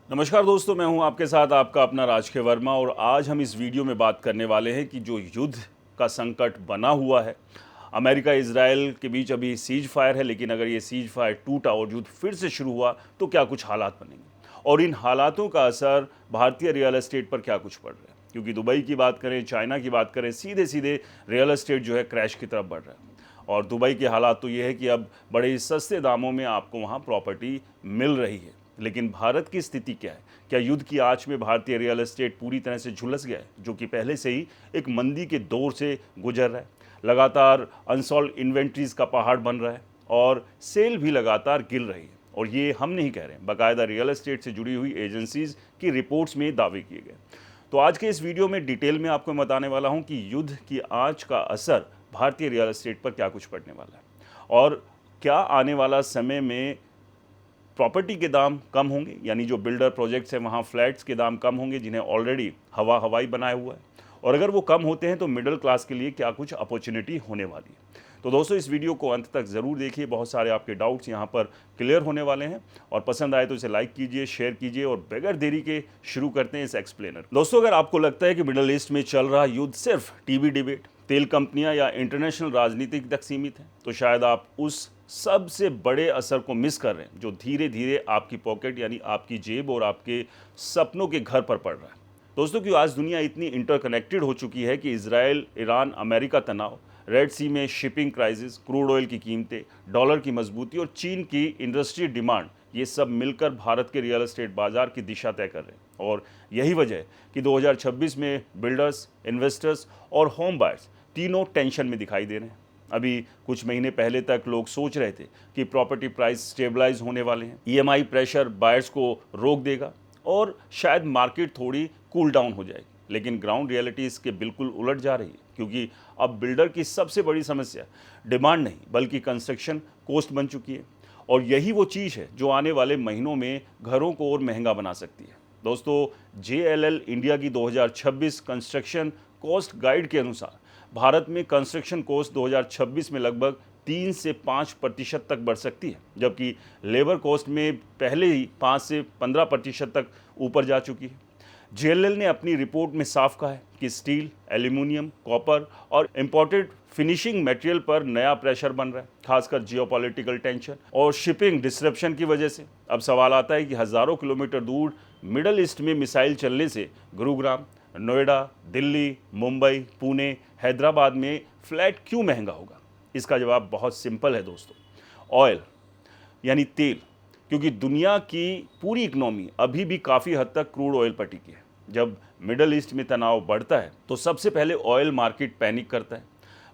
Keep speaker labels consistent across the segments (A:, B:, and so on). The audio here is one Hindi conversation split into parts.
A: नमस्कार दोस्तों, मैं हूं आपके साथ आपका अपना राजकीय वर्मा। और आज हम इस वीडियो में बात करने वाले हैं कि जो युद्ध का संकट बना हुआ है, अमेरिका इजराइल के बीच अभी सीज फायर है, लेकिन अगर ये सीज फायर टूटा और युद्ध फिर से शुरू हुआ तो क्या कुछ हालात बनेंगे और इन हालातों का असर भारतीय रियल एस्टेट पर क्या कुछ पड़ रहा है। क्योंकि दुबई की बात करें, चाइना की बात करें, सीधे सीधे रियल एस्टेट जो है क्रैश की तरफ बढ़ रहा है। और दुबई के हालात तो ये है कि अब बड़े ही सस्ते दामों में आपको वहाँ प्रॉपर्टी मिल रही है। लेकिन भारत की स्थिति क्या है? क्या युद्ध की आंच में भारतीय रियल एस्टेट पूरी तरह से झुलस गया है, जो कि पहले से ही एक मंदी के दौर से गुजर रहा है? लगातार अनसॉल्व इन्वेंट्रीज का पहाड़ बन रहा है और सेल भी लगातार गिर रही है। और ये हम नहीं कह रहे हैं, बाकायदा रियल एस्टेट से जुड़ी हुई एजेंसीज की रिपोर्ट्स में दावे किए गए। तो आज के इस वीडियो में डिटेल में आपको बताने वाला हूं कि युद्ध की आंच का असर भारतीय रियल एस्टेट पर क्या कुछ पड़ने वाला है और क्या आने वाला समय में प्रॉपर्टी के दाम कम होंगे, यानी जो बिल्डर प्रोजेक्ट्स हैं वहाँ फ्लैट्स के दाम कम होंगे जिन्हें ऑलरेडी हवाई बनाया हुआ है। और अगर वो कम होते हैं तो मिडिल क्लास के लिए क्या कुछ अपॉर्चुनिटी होने वाली है। तो दोस्तों, इस वीडियो को अंत तक ज़रूर देखिए, बहुत सारे आपके डाउट्स यहाँ पर क्लियर होने वाले हैं। और पसंद आए तो इसे लाइक कीजिए, शेयर कीजिए और बगैर देरी के शुरू करते हैं इस एक्सप्लेनर। दोस्तों, अगर आपको लगता है कि मिडल ईस्ट में चल रहा युद्ध सिर्फ टीवी डिबेट, तेल कंपनियां या इंटरनेशनल राजनीति तक सीमित है, तो शायद आप उस सबसे बड़े असर को मिस कर रहे हैं जो धीरे धीरे आपकी पॉकेट यानी आपकी जेब और आपके सपनों के घर पर पड़ रहा है। दोस्तों, क्यों आज दुनिया इतनी इंटरकनेक्टेड हो चुकी है कि इजराइल, ईरान, अमेरिका तनाव, रेड सी में शिपिंग क्राइसिस, क्रूड ऑयल की कीमतें, डॉलर की मजबूती और चीन की इंडस्ट्री डिमांड, ये सब मिलकर भारत के रियल एस्टेट बाजार की दिशा तय कर रहे हैं। और यही वजह है कि 2026 में बिल्डर्स, इन्वेस्टर्स और होम बायर्स तीनों टेंशन में दिखाई दे रहे हैं। अभी कुछ महीने पहले तक लोग सोच रहे थे कि प्रॉपर्टी प्राइस स्टेबलाइज होने वाले हैं, ईएमआई प्रेशर बायर्स को रोक देगा और शायद मार्केट थोड़ी कूल डाउन हो जाएगी। लेकिन ग्राउंड रियलिटी इसके बिल्कुल उलट जा रही है, क्योंकि अब बिल्डर की सबसे बड़ी समस्या डिमांड नहीं बल्कि कंस्ट्रक्शन कॉस्ट बन चुकी है। और यही वो चीज़ है जो आने वाले महीनों में घरों को और महंगा बना सकती है। दोस्तों, JLL इंडिया की 2026 कंस्ट्रक्शन कॉस्ट गाइड के अनुसार भारत में कंस्ट्रक्शन कॉस्ट 2026 में लगभग 3 से 5% तक बढ़ सकती है, जबकि लेबर कॉस्ट में पहले ही 5 से 15% तक ऊपर जा चुकी है। JLL ने अपनी रिपोर्ट में साफ कहा है कि स्टील, एल्यूमिनियम, कॉपर और इंपोर्टेड फिनिशिंग मटेरियल पर नया प्रेशर बन रहा है, खासकर जियोपॉलिटिकल टेंशन और शिपिंग डिसरप्शन की वजह से। अब सवाल आता है कि हज़ारों किलोमीटर दूर मिडल ईस्ट में मिसाइल चलने से गुरुग्राम, नोएडा, दिल्ली, मुंबई, पुणे, हैदराबाद में फ्लैट क्यों महंगा होगा? इसका जवाब बहुत सिंपल है दोस्तों, ऑयल यानी तेल। क्योंकि दुनिया की पूरी इकोनॉमी अभी भी काफ़ी हद तक क्रूड ऑयल पर टिकी है। जब मिडल ईस्ट में तनाव बढ़ता है तो सबसे पहले ऑयल मार्केट पैनिक करता है।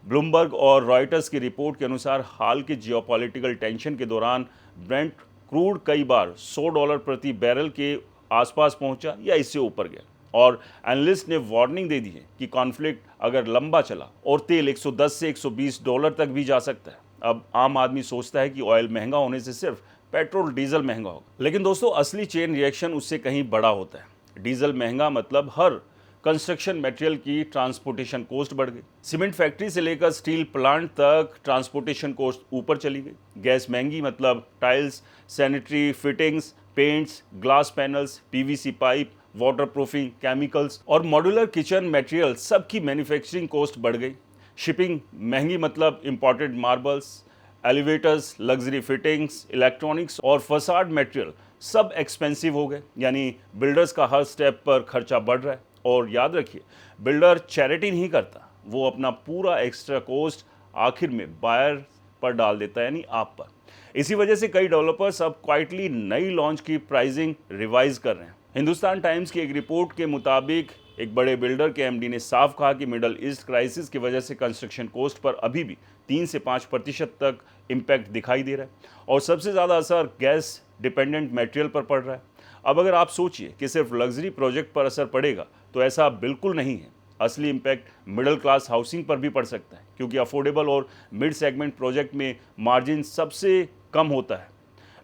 A: ब्लूमबर्ग और रॉयटर्स की रिपोर्ट के अनुसार हाल के जियोपॉलिटिकल टेंशन के दौरान ब्रेंट क्रूड कई बार $100 प्रति बैरल के आसपास पहुंचा या इससे ऊपर गया। और एनालिस्ट ने वार्निंग दे दी है कि कॉन्फ्लिक्ट अगर लंबा चला और तेल 110 से $120 तक भी जा सकता है। अब आम आदमी सोचता है कि ऑयल महंगा होने से सिर्फ पेट्रोल डीजल महंगा होगा, लेकिन दोस्तों असली चेन रिएक्शन उससे कहीं बड़ा होता है। डीजल महंगा मतलब हर कंस्ट्रक्शन मटेरियल की ट्रांसपोर्टेशन कॉस्ट बढ़ गई। सीमेंट फैक्ट्री से लेकर स्टील प्लांट तक ट्रांसपोर्टेशन कॉस्ट ऊपर चली गई। गैस महंगी मतलब tiles, sanitary fittings, paints, glass panels, PVC pipe, waterproofing chemicals और मॉड्यूलर किचन मटेरियल सबकी मैन्युफैक्चरिंग कॉस्ट बढ़ गई। शिपिंग महंगी मतलब imported marbles, elevators, luxury fittings, electronics और फसाड मटेरियल सब एक्सपेंसिव हो गए। यानी बिल्डर्स का हर स्टेप पर खर्चा बढ़ रहा है। और याद रखिए, बिल्डर चैरिटी नहीं करता, वो अपना पूरा एक्स्ट्रा कॉस्ट आखिर में बायर पर डाल देता है, यानी आप पर। इसी वजह से कई डेवलपर्स अब क्वाइटली नई लॉन्च की प्राइसिंग रिवाइज कर रहे हैं। हिंदुस्तान टाइम्स की एक रिपोर्ट के मुताबिक एक बड़े बिल्डर के एमडी ने साफ कहा कि मिडल ईस्ट क्राइसिस की वजह से कंस्ट्रक्शन कॉस्ट पर अभी भी 3 से 5% तक इम्पैक्ट दिखाई दे रहा है और सबसे ज़्यादा असर गैस डिपेंडेंट मटेरियल पर पड़ रहा है। अब अगर आप सोचिए कि सिर्फ लग्जरी प्रोजेक्ट पर असर पड़ेगा, तो ऐसा बिल्कुल नहीं है। असली इम्पैक्ट मिडिल क्लास हाउसिंग पर भी पड़ सकता है, क्योंकि अफोर्डेबल और मिड सेगमेंट प्रोजेक्ट में मार्जिन सबसे कम होता है।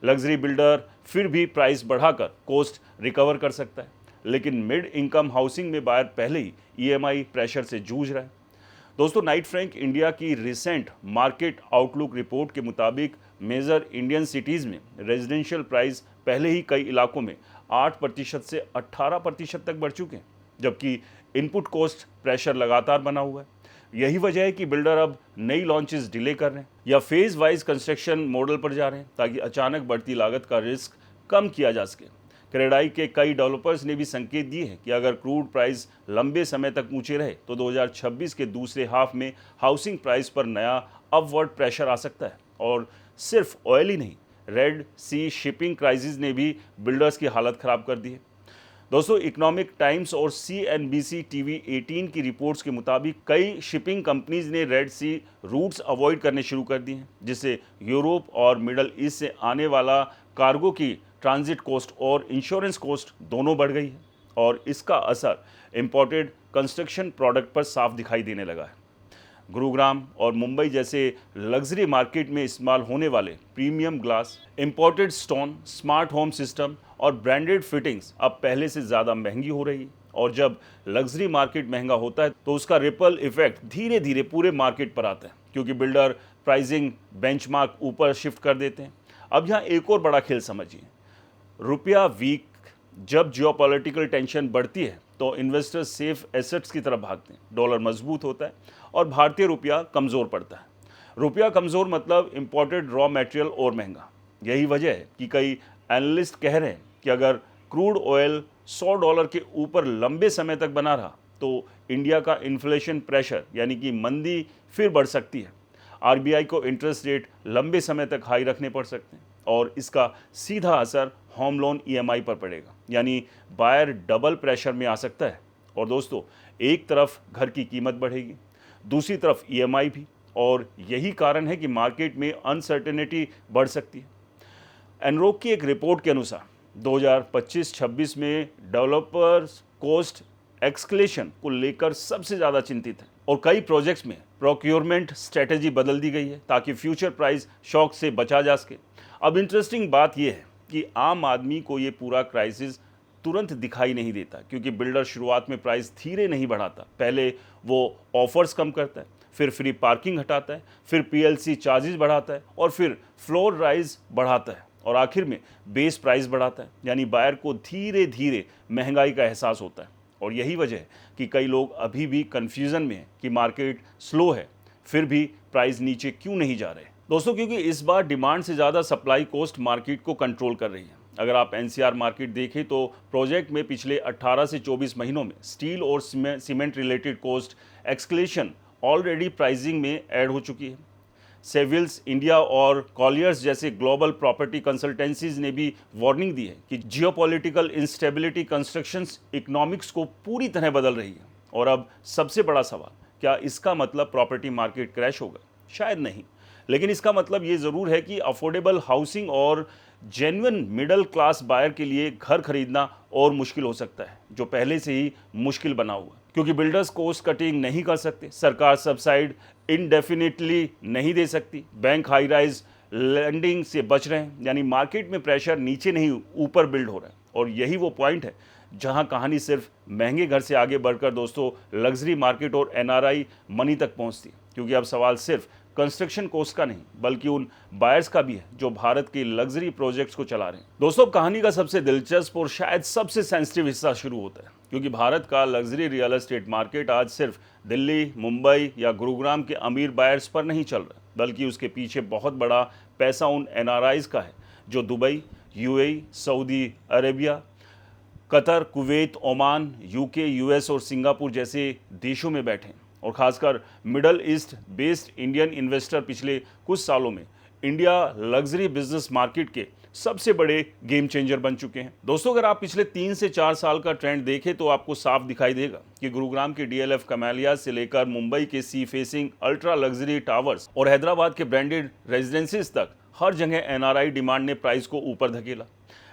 A: लग्जरी बिल्डर फिर भी प्राइस बढ़ाकर कॉस्ट रिकवर कर सकता है, लेकिन मिड इनकम हाउसिंग में बायर पहले ही ईएमआई प्रेशर से जूझ रहा है। दोस्तों, नाइट फ्रैंक इंडिया की रिसेंट मार्केट आउटलुक रिपोर्ट के मुताबिक मेजर इंडियन सिटीज़ में रेजिडेंशियल प्राइस पहले ही कई इलाकों में 8% से 18% तक बढ़ चुके हैं, जबकि इनपुट कॉस्ट प्रेशर लगातार बना हुआ है। यही वजह है कि बिल्डर अब नई लॉन्चेस डिले कर रहे हैं या फेज वाइज कंस्ट्रक्शन मॉडल पर जा रहे हैं, ताकि अचानक बढ़ती लागत का रिस्क कम किया जा सके। क्रेडाई के कई डेवलपर्स ने भी संकेत दिए हैं कि अगर क्रूड प्राइस लंबे समय तक ऊंचे रहे तो 2026 के दूसरे हाफ में हाउसिंग प्राइस पर नया अपवर्ड प्रेशर आ सकता है। और सिर्फ ऑयल ही नहीं, रेड सी शिपिंग क्राइसिस ने भी बिल्डर्स की हालत ख़राब कर दी है। दोस्तों, इकोनॉमिक टाइम्स और CNBC TV 18 की रिपोर्ट्स के मुताबिक कई शिपिंग कंपनीज ने रेड सी रूट्स अवॉइड करने शुरू कर दिए हैं, जिससे यूरोप और मिडल ईस्ट से आने वाला कार्गो की ट्रांजिट कॉस्ट और इंश्योरेंस कॉस्ट दोनों बढ़ गई है। और इसका असर इंपोर्टेड कंस्ट्रक्शन प्रोडक्ट पर साफ दिखाई देने लगा है। गुरुग्राम और मुंबई जैसे लग्जरी मार्केट में इस्तेमाल होने वाले premium glass, imported stone, smart home system और ब्रांडेड फिटिंग्स अब पहले से ज़्यादा महंगी हो रही है। और जब लग्जरी मार्केट महंगा होता है तो उसका रिपल इफेक्ट धीरे धीरे पूरे मार्केट पर आता है, क्योंकि बिल्डर प्राइसिंग बेंचमार्क ऊपर शिफ्ट कर देते हैं। अब यहाँ एक और बड़ा खेल समझिए, रुपया वीक, जब जियोपॉलिटिकल टेंशन बढ़ती है तो इन्वेस्टर्स सेफ एसेट्स की तरफ भागते हैं, डॉलर मजबूत होता है और भारतीय रुपया कमज़ोर पड़ता है। रुपया कमज़ोर मतलब इंपोर्टेड रॉ मटेरियल और महंगा। यही वजह है कि कई एनालिस्ट कह रहे हैं कि अगर क्रूड ऑयल $100 के ऊपर लंबे समय तक बना रहा तो इंडिया का इन्फ्लेशन प्रेशर यानी कि मंदी फिर बढ़ सकती है। RBI को इंटरेस्ट रेट लंबे समय तक हाई रखने पड़ सकते हैं और इसका सीधा असर होम लोन EMI पर पड़ेगा, यानी बायर डबल प्रेशर में आ सकता है। और दोस्तों, एक तरफ घर की कीमत बढ़ेगी, दूसरी तरफ EMI भी, और यही कारण है कि मार्केट में अनसर्टेनिटी बढ़ सकती है। एनरोक की एक रिपोर्ट के अनुसार 2025-26 में डेवलपर्स कॉस्ट एक्सक्लेशन को लेकर सबसे ज़्यादा चिंतित है और कई प्रोजेक्ट्स में प्रोक्योरमेंट स्ट्रेटेजी बदल दी गई है ताकि फ्यूचर प्राइस शॉक से बचा जा सके। अब इंटरेस्टिंग बात यह है कि आम आदमी को ये पूरा क्राइसिस तुरंत दिखाई नहीं देता, क्योंकि बिल्डर शुरुआत में प्राइस धीरे नहीं बढ़ाता। पहले वो ऑफर्स कम करता है, फिर फ्री पार्किंग हटाता है, फिर PLC चार्जेस बढ़ाता है और फिर फ्लोर राइज बढ़ाता है और आखिर में बेस प्राइस बढ़ाता है। यानी बायर को धीरे धीरे महंगाई का एहसास होता है। और यही वजह है कि कई लोग अभी भी कन्फ्यूज़न में हैं कि मार्केट स्लो है, फिर भी प्राइस नीचे क्यों नहीं जा रहे। दोस्तों, क्योंकि इस बार डिमांड से ज़्यादा सप्लाई कॉस्ट मार्केट को कंट्रोल कर रही है। अगर आप NCR मार्केट देखें तो प्रोजेक्ट में पिछले 18 से 24 महीनों में स्टील और cement related cost escalation already pricing में ऐड हो चुकी है। सेविल्स इंडिया और कॉलियर्स जैसे ग्लोबल प्रॉपर्टी कंसल्टेंसीज ने भी वार्निंग दी है कि जियोपॉलिटिकल इंस्टेबिलिटी कंस्ट्रक्शंस इकोनॉमिक्स को पूरी तरह बदल रही है। और अब सबसे बड़ा सवाल, क्या इसका मतलब प्रॉपर्टी मार्केट क्रैश होगा? शायद नहीं, लेकिन इसका मतलब ये ज़रूर है कि अफोर्डेबल हाउसिंग और जेन्युइन मिडिल क्लास बायर के लिए घर खरीदना और मुश्किल हो सकता है, जो पहले से ही मुश्किल बना हुआ है। क्योंकि बिल्डर्स कॉस्ट कटिंग नहीं कर सकते, सरकार सब्साइड इनडेफिनिटली नहीं दे सकती, बैंक हाई राइज लैंडिंग से बच रहे हैं, यानी मार्केट में प्रेशर नीचे नहीं ऊपर बिल्ड हो रहा है। और यही वो पॉइंट है जहां कहानी सिर्फ महंगे घर से आगे बढ़कर दोस्तों लग्जरी मार्केट और NRI मनी तक पहुंचती है। क्योंकि अब सवाल सिर्फ कंस्ट्रक्शन कॉस्ट का नहीं, बल्कि उन बायर्स का भी है जो भारत के लग्जरी प्रोजेक्ट्स को चला रहे हैं। दोस्तों, कहानी का सबसे दिलचस्प और शायद सबसे सेंसिटिव हिस्सा शुरू होता है, क्योंकि भारत का लग्जरी रियल एस्टेट मार्केट आज सिर्फ दिल्ली, मुंबई या गुरुग्राम के अमीर बायर्स पर नहीं चल रहा, बल्कि उसके पीछे बहुत बड़ा पैसा उन NRIs का है जो Dubai, UAE, Saudi Arabia, Qatar, Kuwait, Oman, UK, US और सिंगापुर जैसे देशों में बैठे हैं। और खासकर middle east based Indian investor पिछले कुछ सालों में इंडिया लग्जरी बिजनेस मार्केट के सबसे बड़े गेम चेंजर बन चुके हैं। दोस्तों, अगर आप पिछले 3 से 4 साल का ट्रेंड देखें तो आपको साफ दिखाई देगा कि गुरुग्राम के DLF कमालिया से लेकर मुंबई के sea facing ultra luxury towers और हैदराबाद के ब्रांडेड रेजिडेंसीज तक हर जगह NRI डिमांड ने प्राइस को ऊपर धकेला।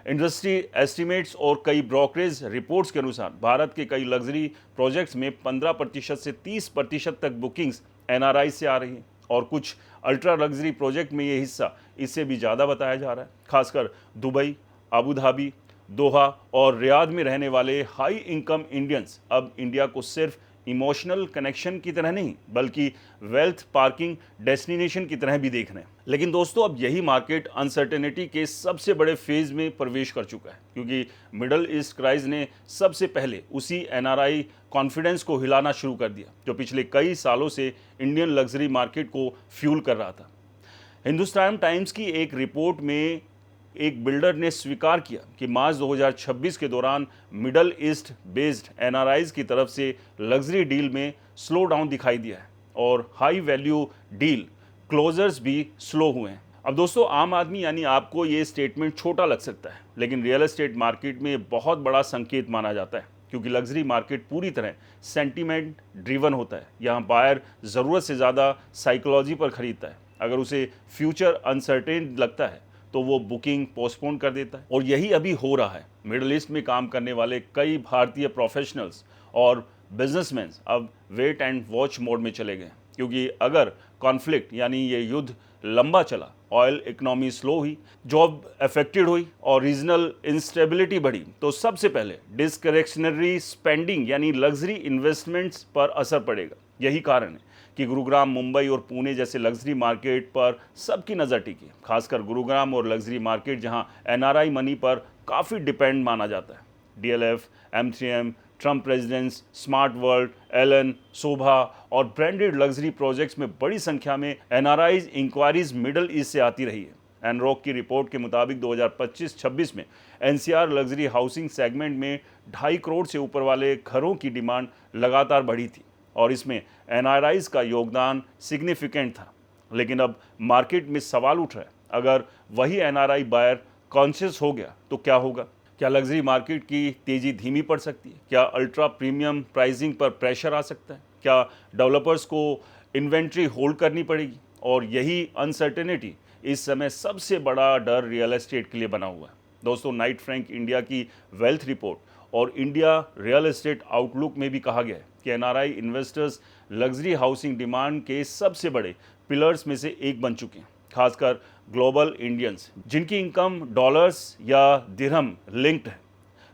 A: इंडस्ट्री एस्टिमेट्स और कई ब्रोकरेज रिपोर्ट्स के अनुसार भारत के कई लग्जरी प्रोजेक्ट्स में 15% से 30% तक बुकिंग्स NRI से आ रही हैं और कुछ अल्ट्रा लग्जरी प्रोजेक्ट में ये हिस्सा इससे भी ज़्यादा बताया जा रहा है। खासकर दुबई, अबू धाबी, दोहा और रियाद में रहने वाले हाई इनकम इंडियंस अब इंडिया को सिर्फ इमोशनल कनेक्शन की तरह नहीं बल्कि वेल्थ पार्किंग डेस्टिनेशन की तरह भी देख रहे हैं। लेकिन दोस्तों, अब यही मार्केट अनसर्टेनिटी के सबसे बड़े फेज में प्रवेश कर चुका है, क्योंकि मिडल ईस्ट क्राइसिस ने सबसे पहले उसी एनआरआई कॉन्फिडेंस को हिलाना शुरू कर दिया जो पिछले कई सालों से इंडियन लग्जरी मार्केट को फ्यूल कर रहा था। हिंदुस्तान टाइम्स की एक रिपोर्ट में एक बिल्डर ने स्वीकार किया कि मार्च 2026 के दौरान मिडल ईस्ट बेस्ड एनआरआईज की तरफ से लग्जरी डील में स्लो डाउन दिखाई दिया है और हाई वैल्यू डील क्लोजर्स भी स्लो हुए हैं। अब दोस्तों, आम आदमी यानी आपको ये स्टेटमेंट छोटा लग सकता है, लेकिन रियल एस्टेट मार्केट में बहुत बड़ा संकेत माना जाता है, क्योंकि लग्जरी मार्केट पूरी तरह सेंटीमेंट ड्रिवन होता है। यहाँ बायर ज़रूरत से ज़्यादा साइकोलॉजी पर खरीदता है। अगर उसे फ्यूचर अनसर्टेन लगता है तो वो बुकिंग पोस्टपोन कर देता है, और यही अभी हो रहा है। मिडल ईस्ट में काम करने वाले कई भारतीय प्रोफेशनल्स और बिजनेसमैन अब वेट एंड वॉच मोड में चले गए, क्योंकि अगर कॉन्फ्लिक्ट यानी ये युद्ध लंबा चला, ऑयल इकोनॉमी स्लो हुई, जॉब अफेक्टेड हुई और रीजनल इंस्टेबिलिटी बढ़ी, तो सबसे पहले डिस्क्रिशनरी स्पेंडिंग यानी लग्जरी इन्वेस्टमेंट्स पर असर पड़ेगा। यही कारण है कि गुरुग्राम, मुंबई और पुणे जैसे लग्जरी मार्केट पर सबकी नज़र टिकी, खासकर गुरुग्राम और लग्जरी मार्केट जहां एनआरआई मनी पर काफ़ी डिपेंड माना जाता है। DLF, M3M, Trump residence, smart world, Elan, Sobha और ब्रांडेड लग्जरी प्रोजेक्ट्स में बड़ी संख्या में एनआरआईज इंक्वायरीज मिडल ईस्ट से आती रही है। एनरॉक की रिपोर्ट के मुताबिक 2025-26 में एनसीआर लग्जरी हाउसिंग सेगमेंट में 2.5 करोड़ से ऊपर वाले घरों की डिमांड लगातार बढ़ी थी और इसमें एनआरआईज का योगदान सिग्निफिकेंट था। लेकिन अब मार्केट में सवाल उठ रहा है, अगर वही एनआरआई बायर कॉन्शियस हो गया तो क्या होगा? क्या लग्जरी मार्केट की तेज़ी धीमी पड़ सकती है? क्या अल्ट्रा प्रीमियम प्राइसिंग पर प्रेशर आ सकता है? क्या डेवलपर्स को इन्वेंट्री होल्ड करनी पड़ेगी? और यही अनसर्टेनिटी इस समय सबसे बड़ा डर रियल एस्टेट के लिए बना हुआ है। दोस्तों, नाइट फ्रैंक इंडिया की वेल्थ रिपोर्ट और इंडिया रियल एस्टेट आउटलुक में भी कहा गया है कि NRI investors luxury housing demand के सबसे बड़े पिलर्स में से एक बन चुके हैं, खासकर ग्लोबल इंडियंस जिनकी इनकम डॉलर्स या दिरहम लिंक्ड है।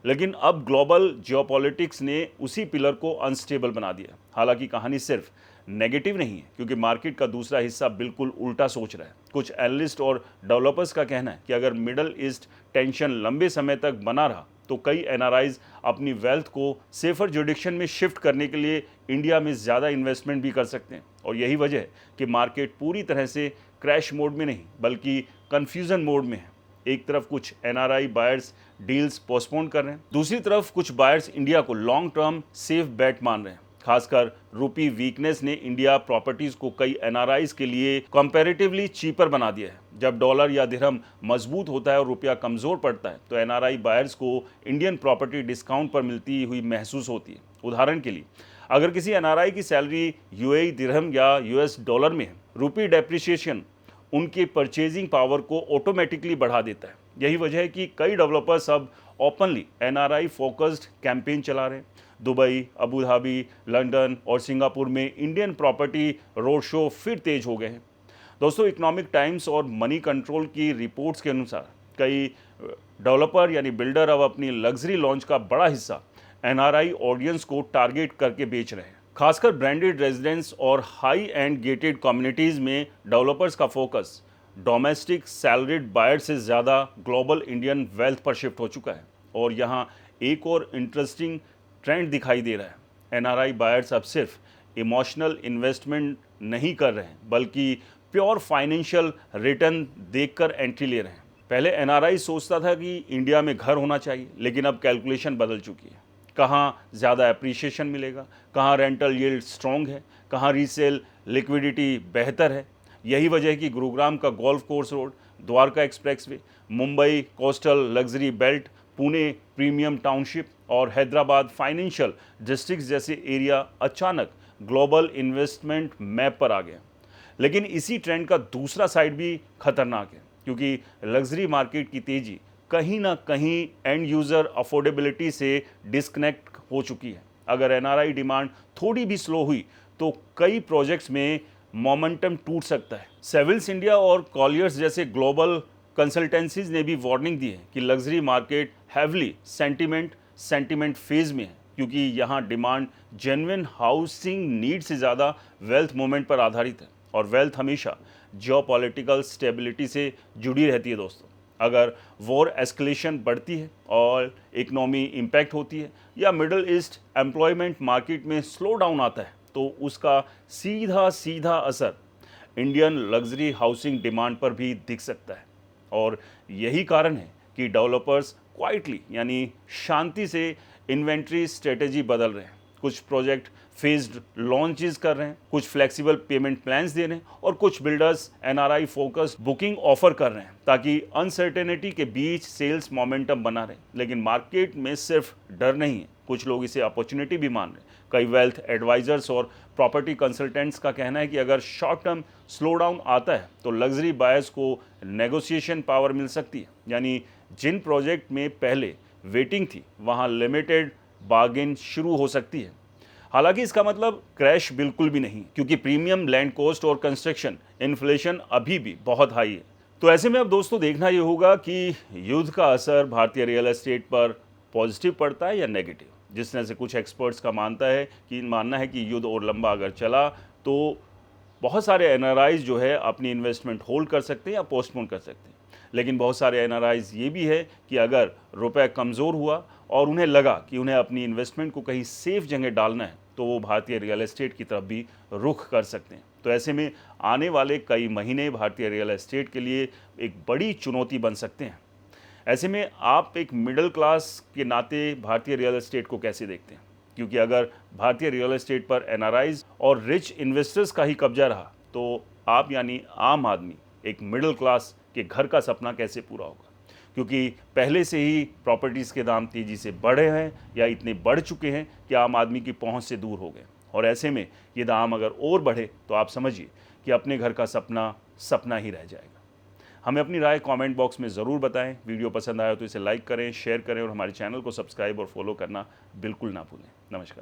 A: लेकिन अब ग्लोबल जियोपॉलिटिक्स ने उसी पिलर को अनस्टेबल बना दिया। हालांकि कहानी सिर्फ नेगेटिव नहीं है, क्योंकि मार्केट का दूसरा हिस्सा बिल्कुल उल्टा सोच रहा है। कुछ एनालिस्ट और डेवलपर्स का कहना है कि अगर मिडल ईस्ट टेंशन लंबे समय तक बना रहा तो कई एनआरआईज अपनी वेल्थ को सेफर जुडिक्शन में शिफ्ट करने के लिए इंडिया में ज़्यादा इन्वेस्टमेंट भी कर सकते हैं। और यही वजह है कि मार्केट पूरी तरह से क्रैश मोड में नहीं बल्कि कन्फ्यूज़न मोड में है। एक तरफ कुछ एनआरआई बायर्स डील्स पोस्टपोन कर रहे हैं, दूसरी तरफ कुछ बायर्स इंडिया को लॉन्ग टर्म सेफ बेट मान रहे हैं। खासकर रूपी वीकनेस ने इंडिया प्रॉपर्टीज को कई एनआरआईज के लिए कंपैरेटिवली चीपर बना दिया है। जब डॉलर या दिरहम मजबूत होता है और रुपया कमज़ोर पड़ता है तो एनआरआई बायर्स को इंडियन प्रॉपर्टी डिस्काउंट पर मिलती हुई महसूस होती है। उदाहरण के लिए, अगर किसी एनआरआई की सैलरी यूएई दिरहम या यूएस डॉलर में है, रुपी डेप्रिसिएशन उनकी परचेजिंग पावर को ऑटोमेटिकली बढ़ा देता है। यही वजह है कि कई डेवलपर्स अब ओपनली एनआरआई फोकस्ड कैंपेन चला रहे हैं। दुबई, अबू धाबी, लंदन और सिंगापुर में इंडियन प्रॉपर्टी रोड शो फिर तेज हो गए हैं। दोस्तों, इकोनॉमिक टाइम्स और मनी कंट्रोल की रिपोर्ट्स के अनुसार कई डेवलपर यानी बिल्डर अब अपनी लग्जरी लॉन्च का बड़ा हिस्सा एनआरआई ऑडियंस को टारगेट करके बेच रहे हैं। खासकर ब्रांडेड रेजिडेंस और हाई एंड गेटेड कम्युनिटीज़ में डेवलपर्स का फोकस डोमेस्टिक सैलरीड बायर से ज़्यादा ग्लोबल इंडियन वेल्थ पर शिफ्ट हो चुका है। और यहाँ एक और इंटरेस्टिंग ट्रेंड दिखाई दे रहा है। एनआरआई बायर्स अब सिर्फ इमोशनल इन्वेस्टमेंट नहीं कर रहे हैं बल्कि प्योर फाइनेंशियल रिटर्न देखकर एंट्री ले रहे हैं। पहले एनआरआई सोचता था कि इंडिया में घर होना चाहिए, लेकिन अब कैलकुलेशन बदल चुकी है। कहाँ ज़्यादा एप्रिसिएशन मिलेगा, कहाँ रेंटल यील्ड स्ट्रॉन्ग है, कहाँ रीसेल लिक्विडिटी बेहतर है। यही वजह है कि गुरुग्राम का golf course road, Dwarka expressway, Mumbai coastal luxury belt, Pune premium township और हैदराबाद फाइनेंशियल डिस्ट्रिक्ट जैसे एरिया अचानक ग्लोबल इन्वेस्टमेंट मैप पर आ गए। लेकिन इसी ट्रेंड का दूसरा साइड भी खतरनाक है, क्योंकि लग्जरी मार्केट की तेज़ी कहीं ना कहीं एंड यूज़र अफोर्डेबिलिटी से डिस्कनेक्ट हो चुकी है। अगर एनआरआई डिमांड थोड़ी भी स्लो हुई तो कई प्रोजेक्ट्स में मोमेंटम टूट सकता है। सेविल्स इंडिया और कॉलियर्स जैसे ग्लोबल कंसल्टेंसीज ने भी वार्निंग दी है कि luxury market heavily sentiment phase में है क्योंकि यहाँ डिमांड जेन्युइन हाउसिंग नीड से ज़्यादा वेल्थ मूवमेंट पर आधारित है, और वेल्थ हमेशा जियोपॉलिटिकल स्टेबिलिटी से जुड़ी रहती है दोस्तों। अगर वॉर एस्केलेशन बढ़ती है और इकोनॉमी इम्पैक्ट होती है, या मिडल ईस्ट एम्प्लॉयमेंट मार्केट में स्लो डाउन आता है, तो उसका सीधा सीधा असर इंडियन लग्जरी हाउसिंग डिमांड पर भी दिख सकता है। और यही कारण है कि डेवलपर्स क्वाइटली यानी शांति से इन्वेंट्री स्ट्रेटेजी बदल रहे हैं। कुछ प्रोजेक्ट फेज्ड लॉन्चेस कर रहे हैं, कुछ फ्लेक्सिबल पेमेंट प्लान्स दे रहे हैं, और कुछ builders NRI focused booking offer कर रहे हैं ताकि अनसर्टेनिटी के बीच सेल्स मोमेंटम बना रहे। लेकिन मार्केट में सिर्फ डर नहीं है, कुछ लोग इसे अपॉर्चुनिटी भी मान रहे हैं। कई वेल्थ एडवाइजर्स और प्रॉपर्टी कंसल्टेंट्स का कहना है कि अगर शॉर्ट टर्म स्लो डाउन आता है तो लग्जरी बायर्स को नेगोशिएशन पावर मिल सकती है, यानी जिन प्रोजेक्ट में पहले वेटिंग थी वहाँ लिमिटेड बार्गेन शुरू हो सकती है। हालांकि इसका मतलब क्रैश बिल्कुल भी नहीं, क्योंकि प्रीमियम लैंड कॉस्ट और कंस्ट्रक्शन इन्फ्लेशन अभी भी बहुत हाई है। तो ऐसे में अब दोस्तों देखना ये होगा कि युद्ध का असर भारतीय रियल एस्टेट पर पॉजिटिव पड़ता है या नेगेटिव। जिस तरह से कुछ एक्सपर्ट्स का मानना है कि युद्ध और लंबा अगर चला तो बहुत सारे एनआरआईज जो है अपनी इन्वेस्टमेंट होल्ड कर सकते हैं या पोस्टपोन कर सकते हैं। लेकिन बहुत सारे एनआरआईज ये भी है कि अगर रुपए कमज़ोर हुआ और उन्हें लगा कि उन्हें अपनी इन्वेस्टमेंट को कहीं सेफ जगह डालना है, तो वो भारतीय रियल एस्टेट की तरफ भी रुख कर सकते हैं। तो ऐसे में आने वाले कई महीने भारतीय रियल एस्टेट के लिए एक बड़ी चुनौती बन सकते हैं। ऐसे में आप एक मिडिल क्लास के नाते भारतीय रियल एस्टेट को कैसे देखते हैं? क्योंकि अगर भारतीय रियल एस्टेट पर एनआरआईज और रिच इन्वेस्टर्स का ही कब्जा रहा, तो आप यानी आम आदमी एक मिडिल क्लास के घर का सपना कैसे पूरा होगा? क्योंकि पहले से ही प्रॉपर्टीज़ के दाम तेज़ी से बढ़े हैं या इतने बढ़ चुके हैं कि आम आदमी की पहुंच से दूर हो गए। और ऐसे में ये दाम अगर और बढ़े तो आप समझिए कि अपने घर का सपना सपना ही रह जाएगा। हमें अपनी राय कमेंट बॉक्स में ज़रूर बताएं। वीडियो पसंद आया तो इसे लाइक करें, शेयर करें, और हमारे चैनल को सब्सक्राइब और फॉलो करना बिल्कुल ना भूलें। नमस्कार।